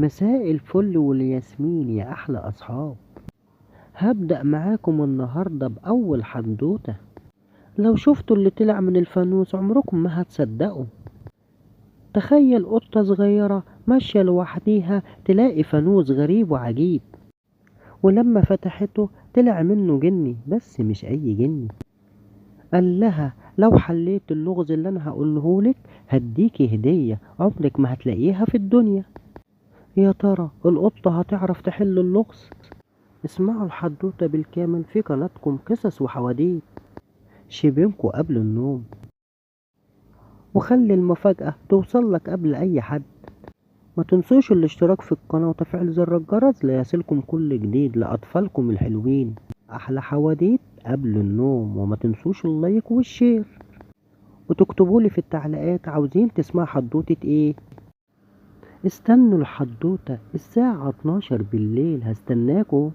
مساء الفل والياسمين يا أحلى أصحاب. هبدأ معاكم النهاردة بأول حدوتة. لو شفتوا اللي طلع من الفانوس عمركم ما هتصدقوا. تخيل قطة صغيرة ماشية لوحديها تلاقي فانوس غريب وعجيب، ولما فتحته طلع منه جني، بس مش أي جني. قال لها لو حليت اللغز اللي أنا هقولهولك هديكي هدية عمرك ما هتلاقيها في الدنيا. يا ترى القطة هتعرف تحل اللغز؟ اسمعوا الحدوتة بالكامل في قناتكم قصص وحواديت شبينكوا قبل النوم، وخلي المفاجأة توصلك قبل أي حد. ما تنسوش الاشتراك في القناة وتفعيل زر الجرس ليصلكم كل جديد لأطفالكم الحلوين. أحلى حواديت قبل النوم، وما تنسوش اللايك والشير، وتكتبولي في التعليقات عاوزين تسمع حدوتة ايه. استنوا الحدوتة الساعة 12 بالليل، هستناكوا.